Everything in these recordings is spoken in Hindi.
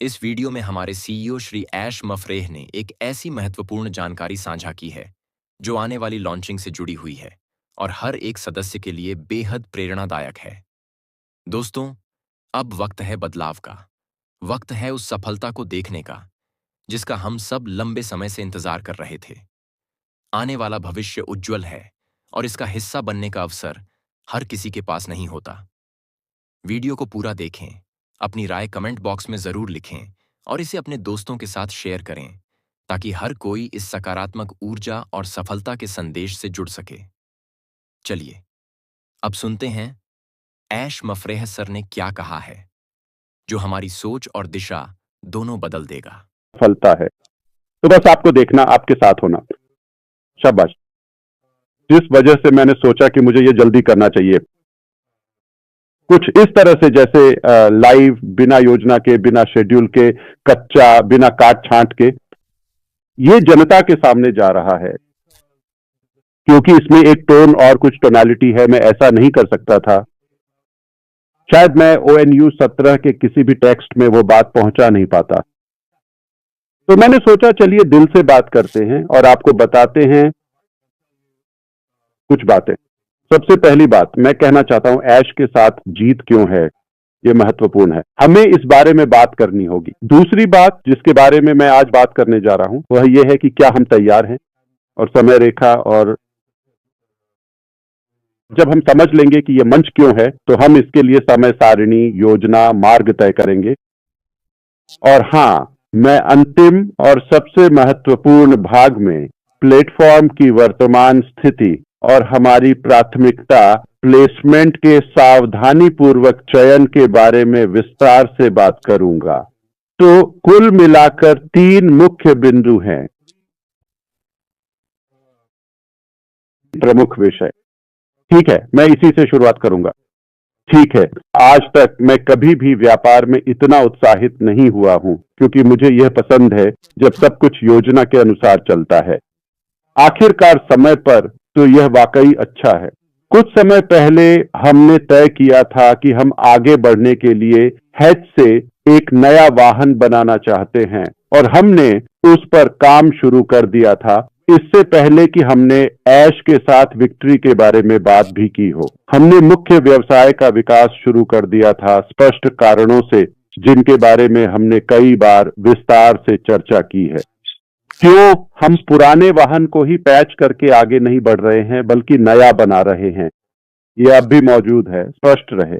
इस वीडियो में हमारे सीईओ श्री ऐश मफरेह ने एक ऐसी महत्वपूर्ण जानकारी साझा की है जो आने वाली लॉन्चिंग से जुड़ी हुई है और हर एक सदस्य के लिए बेहद प्रेरणादायक है। दोस्तों, अब वक्त है बदलाव का। वक्त है उस सफलता को देखने का जिसका हम सब लंबे समय से इंतजार कर रहे थे। आने वाला भविष्य उज्जवल है और इसका हिस्सा बनने का अवसर हर किसी के पास नहीं होता। वीडियो को पूरा देखें, अपनी राय कमेंट बॉक्स में जरूर लिखें और इसे अपने दोस्तों के साथ शेयर करें ताकि हर कोई इस सकारात्मक ऊर्जा और सफलता के संदेश से जुड़ सके। चलिए अब सुनते हैं ऐश मफरेह सर ने क्या कहा है जो हमारी सोच और दिशा दोनों बदल देगा। सफलता है तो बस आपको देखना, आपके साथ होना। शाबाश। जिस वजह से मैंने सोचा कि मुझे ये जल्दी करना चाहिए, कुछ इस तरह से जैसे लाइव, बिना योजना के, बिना शेड्यूल के, कच्चा, बिना काट छांट के, ये जनता के सामने जा रहा है क्योंकि इसमें एक टोन और कुछ टोनालिटी है। मैं ऐसा नहीं कर सकता था। शायद मैं ONU 17 के किसी भी टेक्स्ट में वो बात पहुंचा नहीं पाता। तो मैंने सोचा चलिए दिल से बात करते हैं और आपको बताते हैं कुछ बातें। सबसे पहली बात मैं कहना चाहता हूं, ऐश के साथ जीत क्यों है, ये महत्वपूर्ण है, हमें इस बारे में बात करनी होगी। दूसरी बात जिसके बारे में मैं आज बात करने जा रहा हूं वह यह है कि क्या हम तैयार हैं, और समय रेखा, और जब हम समझ लेंगे कि यह मंच क्यों है तो हम इसके लिए समय सारिणी, योजना, मार्ग तय करेंगे। और हां, मैं अंतिम और सबसे महत्वपूर्ण भाग में प्लेटफॉर्म की वर्तमान स्थिति और हमारी प्राथमिकता प्लेसमेंट के सावधानी पूर्वक चयन के बारे में विस्तार से बात करूंगा। तो कुल मिलाकर 3 मुख्य बिंदु हैं, प्रमुख विषय। ठीक है, मैं इसी से शुरुआत करूंगा। ठीक है, आज तक मैं कभी भी व्यापार में इतना उत्साहित नहीं हुआ हूं क्योंकि मुझे यह पसंद है जब सब कुछ योजना के अनुसार चलता है। आखिरकार समय पर, तो यह वाकई अच्छा है। कुछ समय पहले हमने तय किया था कि हम आगे बढ़ने के लिए हैच से एक नया वाहन बनाना चाहते हैं और हमने उस पर काम शुरू कर दिया था इससे पहले कि हमने ऐश के साथ विक्ट्री के बारे में बात भी की हो। हमने मुख्य व्यवसाय का विकास शुरू कर दिया था स्पष्ट कारणों से जिनके बारे में हमने कई बार विस्तार से चर्चा की है। क्यों हम पुराने वाहन को ही पैच करके आगे नहीं बढ़ रहे हैं बल्कि नया बना रहे हैं, यह अब भी मौजूद है, स्पष्ट रहे।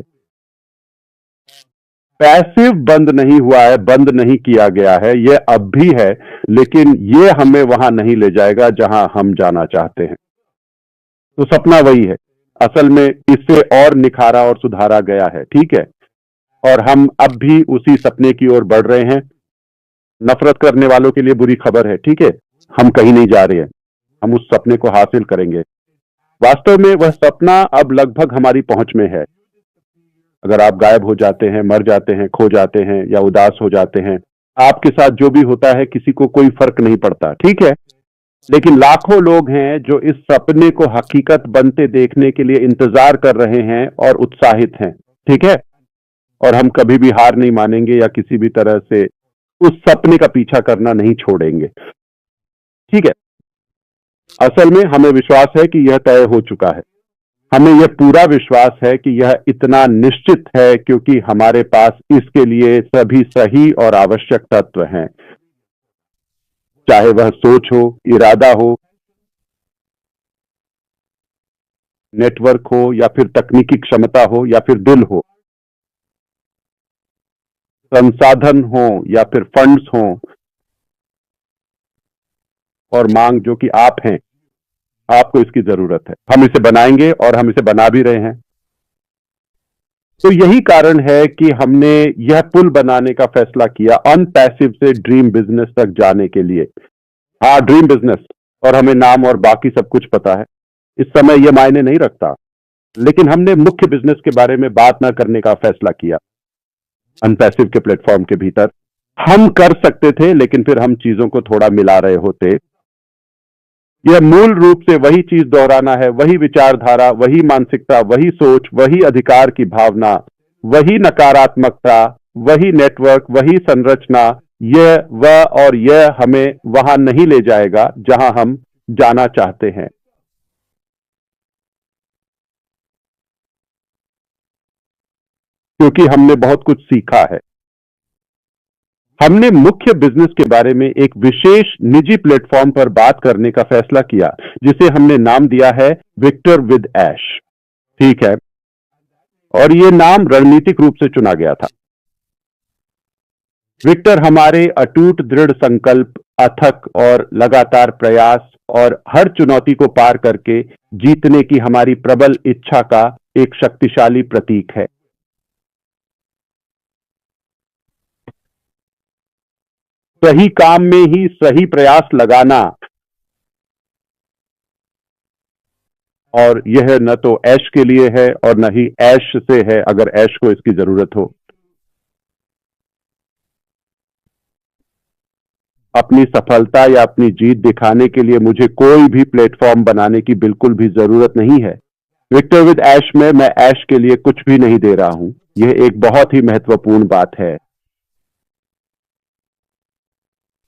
पैसिव बंद नहीं हुआ है, बंद नहीं किया गया है, यह अब भी है, लेकिन यह हमें वहां नहीं ले जाएगा जहां हम जाना चाहते हैं। तो सपना वही है, असल में इससे और निखारा और सुधारा गया है। ठीक है, और हम अब भी उसी सपने की ओर बढ़ रहे हैं। नफरत करने वालों के लिए बुरी खबर है, ठीक है, हम कहीं नहीं जा रहे हैं, हम उस सपने को हासिल करेंगे। वास्तव में वह सपना अब लगभग हमारी पहुंच में है। अगर आप गायब हो जाते हैं, मर जाते हैं, खो जाते हैं या उदास हो जाते हैं, आपके साथ जो भी होता है किसी को कोई फर्क नहीं पड़ता, ठीक है। लेकिन लाखों लोग हैं जो इस सपने को हकीकत बनते देखने के लिए इंतजार कर रहे हैं और उत्साहित हैं, ठीक है। और हम कभी भी हार नहीं मानेंगे या किसी भी तरह से उस सपने का पीछा करना नहीं छोड़ेंगे, ठीक है। असल में हमें विश्वास है कि यह तय हो चुका है। हमें यह पूरा विश्वास है कि यह इतना निश्चित है क्योंकि हमारे पास इसके लिए सभी सही और आवश्यक तत्व हैं, चाहे वह सोच हो, इरादा हो, नेटवर्क हो, या फिर तकनीकी क्षमता हो, या फिर दिल हो, संसाधन हो या फिर फंड्स हो, और मांग जो कि आप हैं, आपको इसकी जरूरत है। हम इसे बनाएंगे और हम इसे बना भी रहे हैं। तो यही कारण है कि हमने यह पुल बनाने का फैसला किया अनपैसिव से ड्रीम बिजनेस तक जाने के लिए। हाँ, ड्रीम बिजनेस, और हमें नाम और बाकी सब कुछ पता है, इस समय यह मायने नहीं रखता, लेकिन हमने मुख्य बिजनेस के बारे में बात ना करने का फैसला किया। अनपैसिव के प्लेटफॉर्म के भीतर हम कर सकते थे, लेकिन फिर हम चीजों को थोड़ा मिला रहे होते। यह मूल रूप से वही चीज दोहराना है, वही विचारधारा, वही मानसिकता, वही सोच, वही अधिकार की भावना, वही नकारात्मकता, वही नेटवर्क, वही संरचना, यह वह और यह हमें वहां नहीं ले जाएगा जहां हम जाना चाहते हैं। क्योंकि हमने बहुत कुछ सीखा है। हमने मुख्य बिजनेस के बारे में एक विशेष निजी प्लेटफॉर्म पर बात करने का फैसला किया, जिसे हमने नाम दिया है विक्टर विद ऐश। ठीक है, और यह नाम रणनीतिक रूप से चुना गया था। विक्टर हमारे अटूट दृढ़ संकल्प, अथक और लगातार प्रयास और हर चुनौती को पार करके जीतने की हमारी प्रबल इच्छा का एक शक्तिशाली प्रतीक है। सही काम में ही सही प्रयास लगाना, और यह न तो ऐश के लिए है और न ही ऐश से है, अगर ऐश को इसकी जरूरत हो। अपनी सफलता या अपनी जीत दिखाने के लिए मुझे कोई भी प्लेटफॉर्म बनाने की बिल्कुल भी जरूरत नहीं है। विक्टर विद ऐश में मैं ऐश के लिए कुछ भी नहीं दे रहा हूं। यह एक बहुत ही महत्वपूर्ण बात है।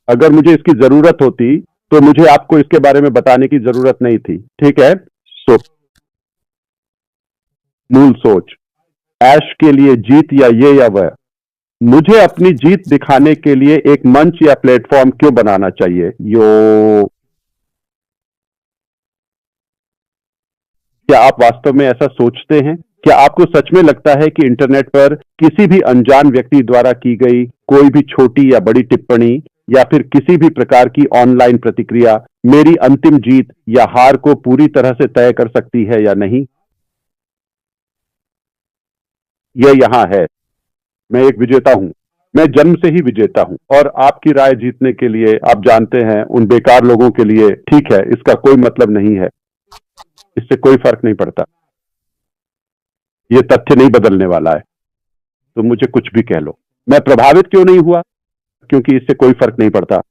अगर मुझे इसकी जरूरत होती तो मुझे आपको इसके बारे में बताने की जरूरत नहीं थी। ठीक है, तो मूल सोच, ऐश के लिए जीत या ये या वह, मुझे अपनी जीत दिखाने के लिए एक मंच या प्लेटफॉर्म क्यों बनाना चाहिए? क्या आप वास्तव में ऐसा सोचते हैं? क्या आपको सच में लगता है कि इंटरनेट पर किसी भी अनजान व्यक्ति द्वारा की गई कोई भी छोटी या बड़ी टिप्पणी या फिर किसी भी प्रकार की ऑनलाइन प्रतिक्रिया मेरी अंतिम जीत या हार को पूरी तरह से तय कर सकती है या नहीं? यह यहां है। मैं एक विजेता हूं। मैं जन्म से ही विजेता हूं, और आपकी राय जीतने के लिए, आप जानते हैं, उन बेकार लोगों के लिए, ठीक है, इसका कोई मतलब नहीं है। इससे कोई फर्क नहीं पड़ता। यह तथ्य नहीं बदलने वाला है। तो मुझे कुछ भी कह लो। मैं प्रभावित क्यों नहीं हुआ? क्योंकि इससे कोई फर्क नहीं पड़ता।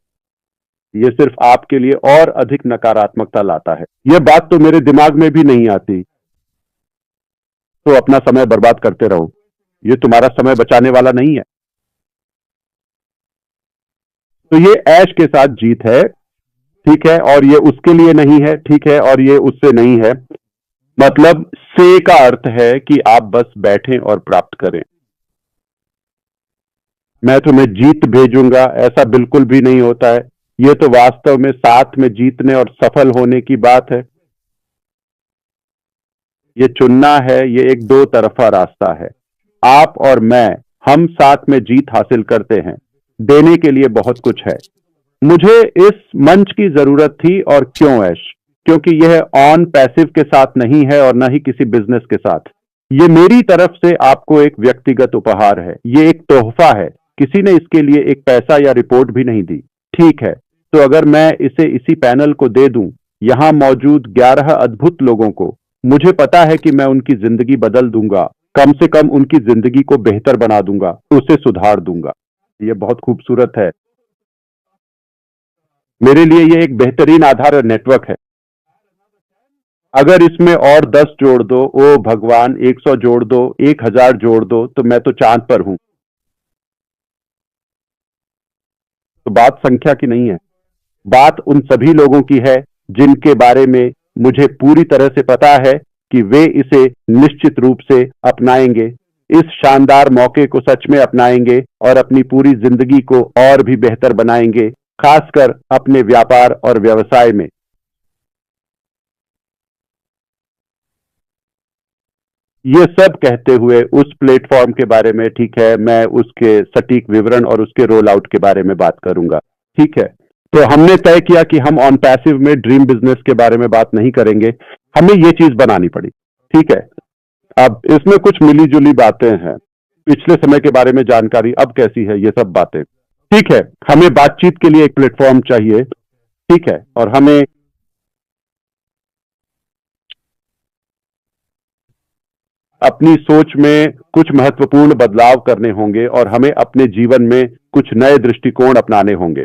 यह सिर्फ आपके लिए और अधिक नकारात्मकता लाता है। यह बात तो मेरे दिमाग में भी नहीं आती। तो अपना समय बर्बाद करते रहो। यह तुम्हारा समय बचाने वाला नहीं है। तो ये ऐश के साथ जीत है, ठीक है, और ये उसके लिए नहीं है, ठीक है, और ये उससे नहीं है। मतलब से का अर्थ है कि आप बस बैठें और प्राप्त करें। मैं तुम्हें जीत भेजूंगा, ऐसा बिल्कुल भी नहीं होता है। यह तो वास्तव में साथ में जीतने और सफल होने की बात है। ये चुनना है, ये एक दो तरफा रास्ता है। आप और मैं, हम साथ में जीत हासिल करते हैं। देने के लिए बहुत कुछ है। मुझे इस मंच की जरूरत थी, और क्यों ऐश? क्योंकि यह ऑन पैसिव के साथ नहीं है और न ही किसी बिजनेस के साथ। ये मेरी तरफ से आपको एक व्यक्तिगत उपहार है। ये एक तोहफा है। किसी ने इसके लिए एक पैसा या रिपोर्ट भी नहीं दी। ठीक है, तो अगर मैं इसे इसी पैनल को दे दूं, यहां मौजूद 11 अद्भुत लोगों को, मुझे पता है कि मैं उनकी जिंदगी बदल दूंगा। कम से कम उनकी जिंदगी को बेहतर बना दूंगा, उसे सुधार दूंगा। यह बहुत खूबसूरत है। मेरे लिए यह एक बेहतरीन आधार और नेटवर्क है। अगर इसमें और 10 जोड़ दो, ओ भगवान, 100 जोड़ दो, 1000 जोड़ दो, तो मैं तो चांद पर हूं। तो बात संख्या की नहीं है। बात उन सभी लोगों की है जिनके बारे में मुझे पूरी तरह से पता है कि वे इसे निश्चित रूप से अपनाएंगे, इस शानदार मौके को सच में अपनाएंगे और अपनी पूरी जिंदगी को और भी बेहतर बनाएंगे, खासकर अपने व्यापार और व्यवसाय में। ये सब कहते हुए उस प्लेटफॉर्म के बारे में, ठीक है, मैं उसके सटीक विवरण और उसके रोल आउट के बारे में बात करूंगा। ठीक है, तो हमने तय किया कि हम ऑन पैसिव में ड्रीम बिजनेस के बारे में बात नहीं करेंगे। हमें ये चीज बनानी पड़ी। ठीक है, अब इसमें कुछ मिली जुली बातें हैं। पिछले समय के बारे में जानकारी अब कैसी है, ये सब बातें। ठीक है, हमें बातचीत के लिए एक प्लेटफॉर्म चाहिए। ठीक है, और हमें अपनी सोच में कुछ महत्वपूर्ण बदलाव करने होंगे और हमें अपने जीवन में कुछ नए दृष्टिकोण अपनाने होंगे।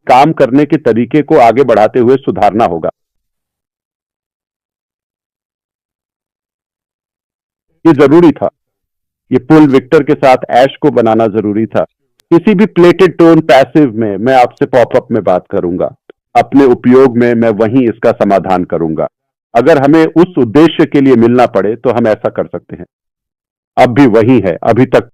काम करने के तरीके को आगे बढ़ाते हुए सुधारना होगा। ये जरूरी था। ये पुल विक्टर के साथ ऐश को बनाना जरूरी था। किसी भी प्लेटेड टोन पैसिव में मैं आपसे पॉपअप में बात करूंगा, अपने उपयोग में मैं वहीं इसका समाधान करूंगा। अगर हमें उस उद्देश्य के लिए मिलना पड़े तो हम ऐसा कर सकते हैं। अब भी वही है, अभी तक